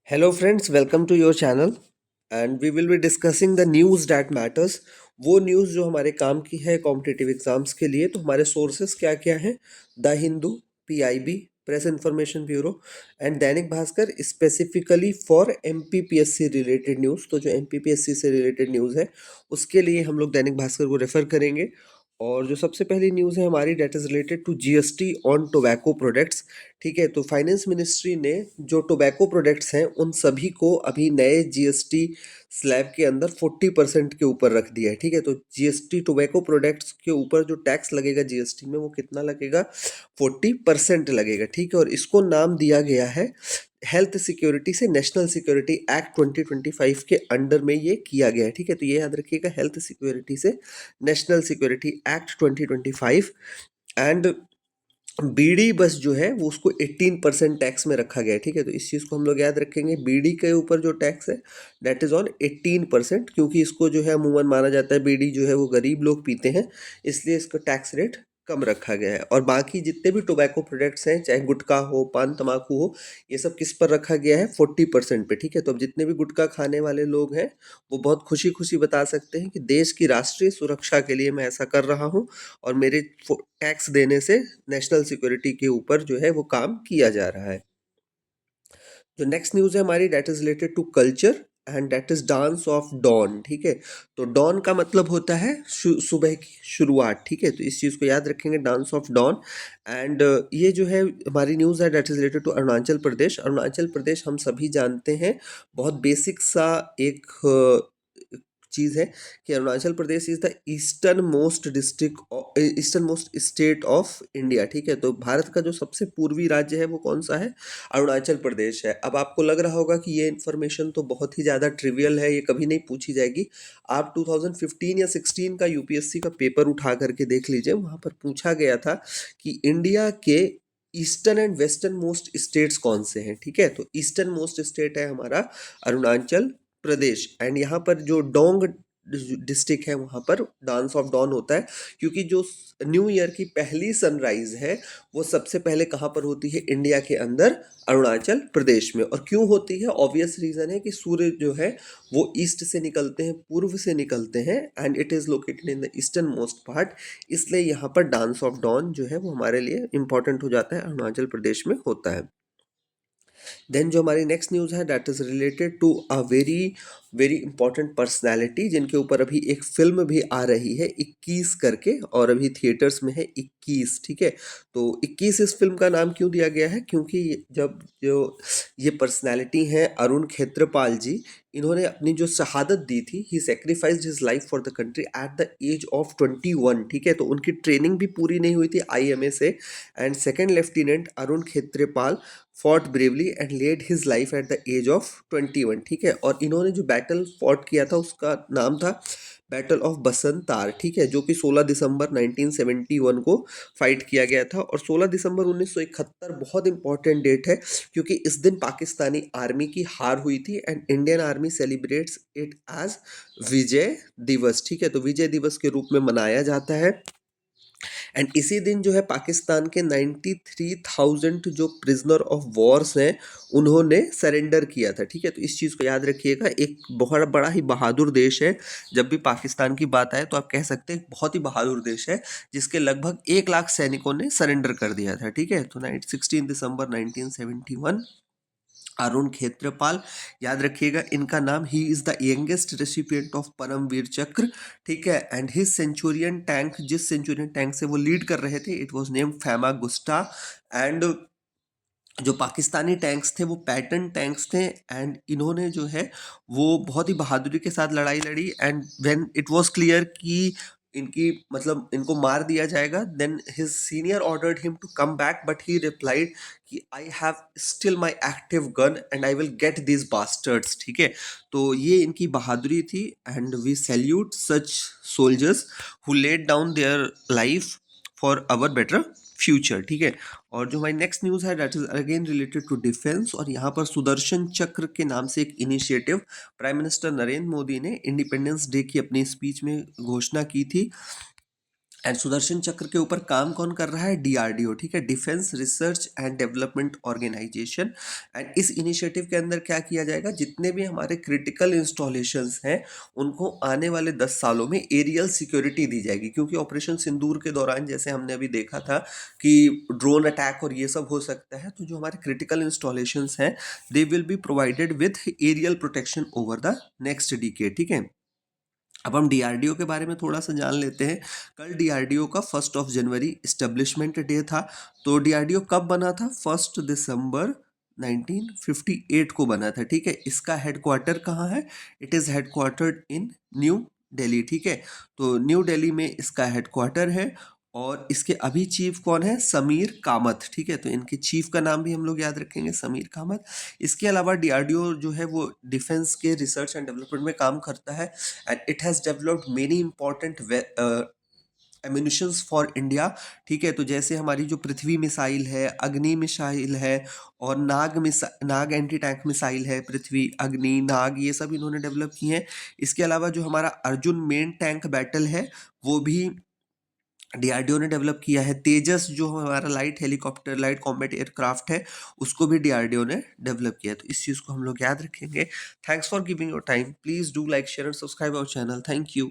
Hello friends, welcome to your channel and we will be discussing the news that matters. वो news जो हमारे काम की है कॉम्पिटिटिव एग्जाम्स के लिए, तो हमारे सोर्सेस क्या क्या हैं? The Hindu, PIB, Press Information Bureau and Dainik Bhaskar specifically for MPPSC related news. तो जो एमपीपीएससी से रिलेटेड न्यूज़ है उसके लिए हम लोग दैनिक भास्कर को रेफर करेंगे। और जो सबसे पहली न्यूज़ है हमारी, that is related to GST on tobacco products. ठीक है, तो फाइनेंस मिनिस्ट्री ने जो टोबैको प्रोडक्ट्स हैं उन सभी को अभी नए जीएसटी स्लैब के अंदर 40% के ऊपर रख दिया है। ठीक है, तो जीएसटी टोबैको प्रोडक्ट्स के ऊपर जो टैक्स लगेगा जीएसटी में वो कितना लगेगा? 40% लगेगा। ठीक है, और इसको नाम दिया गया है हेल्थ सिक्योरिटी से नेशनल सिक्योरिटी एक्ट 2025 के अंडर में ये किया गया है। ठीक है, तो ये याद रखिएगा, हेल्थ सिक्योरिटी से national security act 2025। And bidi बस जो है वो उसको 18% टैक्स में रखा गया है। ठीक है, तो इस चीज़ को हम लोग याद रखेंगे, बीडी के ऊपर जो टैक्स है दैट इज़ ऑन 18%, क्योंकि इसको जो है अमूमन माना जाता है बीडी जो है वो गरीब लोग पीते हैं, इसलिए इसका टैक्स रेट कम रखा गया है। और बाकी जितने भी टोबैको प्रोडक्ट्स हैं, चाहे गुटखा हो, पान तम्बाकू हो, ये सब किस पर रखा गया है? 40% पे। ठीक है, तो अब जितने भी गुटखा खाने वाले लोग हैं वो बहुत खुशी खुशी बता सकते हैं कि देश की राष्ट्रीय सुरक्षा के लिए मैं ऐसा कर रहा हूँ और मेरे टैक्स देने से नेशनल सिक्योरिटी के ऊपर जो है वो काम किया जा रहा है। जो नेक्स्ट न्यूज़ है हमारी, that is related to culture and that is dance of dawn. ठीक है, तो डॉन का मतलब होता है सुबह की शुरुआत। ठीक है, तो इस चीज़ को याद रखेंगे, डांस ऑफ डॉन। एंड ये जो है हमारी न्यूज़ है that is related to Arunachal Pradesh. Arunachal Pradesh हम सभी जानते हैं, बहुत बेसिक सा एक चीज़ है कि Arunachal Pradesh is the eastern most district, eastern most state of India. ठीक है, तो भारत का जो सबसे पूर्वी राज्य है वो कौन सा है? अरुणाचल प्रदेश है। अब आपको लग रहा होगा कि ये इन्फॉर्मेशन तो बहुत ही ज़्यादा ट्रिवियल है, ये कभी नहीं पूछी जाएगी। आप 2015 या 16 का यूपीएससी का पेपर उठा करके देख लीजिए, वहाँ पर पूछा गया था कि इंडिया के eastern and western most states कौन से हैं। ठीक है, तो ईस्टर्न मोस्ट स्टेट है हमारा अरुणाचल प्रदेश। एंड यहाँ पर जो डोंग डिस्ट्रिक्ट है वहाँ पर डांस ऑफ डॉन होता है, क्योंकि जो न्यू ईयर की पहली सनराइज है वो सबसे पहले कहाँ पर होती है? इंडिया के अंदर, अरुणाचल प्रदेश में। और क्यों होती है? ऑब्वियस रीजन है कि सूर्य जो है वो ईस्ट से निकलते हैं, पूर्व से निकलते हैं, and it is located in the eastern most part, इसलिए यहाँ पर डांस ऑफ डॉन जो है वो हमारे लिए इंपॉर्टेंट हो जाता है, अरुणाचल प्रदेश में होता है। देन जो हमारी नेक्स्ट न्यूज़ है that is related to a very very important personality, जिनके ऊपर अभी एक फिल्म भी आ रही है 21 करके, और अभी थिएटर्स में है 21। ठीक है, तो 21 इस फिल्म का नाम क्यों दिया गया है? क्योंकि जब जो ये पर्सनैलिटी हैं अरुण खेत्रपाल जी, इन्होंने अपनी जो शहादत दी थी, he sacrificed his life for the country at the age of 21। ठीक है, तो उनकी ट्रेनिंग भी पूरी नहीं हुई थी आईएमए से। And second lieutenant Arun Khetarpal fought bravely and laid his life at the age of 21। ठीक है, और इन्होंने जो बैटल फॉट किया था उसका नाम था बैटल ऑफ बसंतार। ठीक है, जो कि 16 दिसंबर 1971 को फाइट किया गया था। और 16 दिसंबर 1971 बहुत इंपॉर्टेंट डेट है, क्योंकि इस दिन पाकिस्तानी आर्मी की हार हुई थी and Indian Army celebrates it as Vijay Diwas. ठीक है, तो विजय दिवस के रूप में मनाया जाता है। एंड इसी दिन जो है पाकिस्तान के 93,000 जो प्रिजनर ऑफ वॉर्स हैं उन्होंने सरेंडर किया था। ठीक है, तो इस चीज़ को याद रखिएगा, एक बहुत बड़ा ही बहादुर देश है। जब भी पाकिस्तान की बात आए तो आप कह सकते हैं बहुत ही बहादुर देश है, जिसके लगभग 1 लाख सैनिकों ने सरेंडर कर दिया था। ठीक है, तो 16 दिसंबर 1971 अरुण खेत्रपाल, याद रखिएगा इनका नाम, he is the youngest recipient of Param Vir Chakra. ठीक है, एंड हिज सेंचुरियन टैंक, जिस सेंचुरियन टैंक से वो लीड कर रहे थे, it was named Famagusta. And जो पाकिस्तानी टैंक्स थे वो पैटर्न टैंक्स थे, एंड इन्होंने जो है वो बहुत ही बहादुरी के साथ लड़ाई लड़ी। And when it was clear कि इनकी मतलब इनको मार दिया जाएगा, then his senior ordered him to come back, but he replied कि I have still my active gun and I will get this bastards. ठीक है, तो ये इनकी बहादुरी थी, and we salute such soldiers who laid down their life for our better future. ठीक है, और जो हमारी नेक्स्ट न्यूज़ है that is again related to defence, और यहाँ पर सुदर्शन चक्र के नाम से एक initiative prime minister Narendra Modi ने इंडिपेंडेंस डे की अपनी स्पीच में घोषणा की थी। एंड सुदर्शन चक्र के ऊपर काम कौन कर रहा है? डीआरडीओ, ठीक है, defence research and development organisation. And इस इनिशिएटिव के अंदर क्या किया जाएगा? जितने भी हमारे क्रिटिकल इंस्टॉलेशंस हैं उनको आने वाले 10 सालों में एरियल सिक्योरिटी दी जाएगी, क्योंकि ऑपरेशन सिंदूर के दौरान जैसे हमने अभी देखा था कि ड्रोन अटैक और ये सब हो सकता है, तो जो हमारे क्रिटिकल इंस्टॉलेशंस हैं they will be provided with aerial protection over the next decade, ठीक है। अब हम डीआरडीओ के बारे में थोड़ा सा जान लेते हैं। कल डीआरडीओ का 1 इस्टेब्लिशमेंट डे था। तो डीआरडीओ कब बना था? 1 दिसंबर 1958 को बना था, ठीक है। इसका हेडक्वार्टर कहाँ है? It is headquartered in new Delhi, ठीक है। तो न्यू दिल्ली में इसका हेडक्वार्टर है। और इसके अभी चीफ कौन है? समीर कामत, ठीक है। तो इनके चीफ का नाम भी हम लोग याद रखेंगे, समीर कामत। इसके अलावा डीआरडीओ जो है वो डिफेंस के रिसर्च एंड डेवलपमेंट में काम करता है। And it has developed many important ammunitions for India, ठीक है। तो जैसे हमारी जो पृथ्वी मिसाइल है, अग्नि मिसाइल है, और नाग एंटी टैंक मिसाइल है, पृथ्वी, अग्नि, नाग, ये सब इन्होंने डेवलप की हैं। इसके अलावा जो हमारा अर्जुन मेन टैंक बैटल है वो भी डीआरडीओ ने डेवलप किया है। तेजस जो हमारा light helicopter, light combat aircraft है, उसको भी डीआरडीओ ने डेवलप किया है। तो इस चीज़ को हम लोग याद रखेंगे। Thanks for giving your time. Please do like, share and subscribe our channel. Thank you.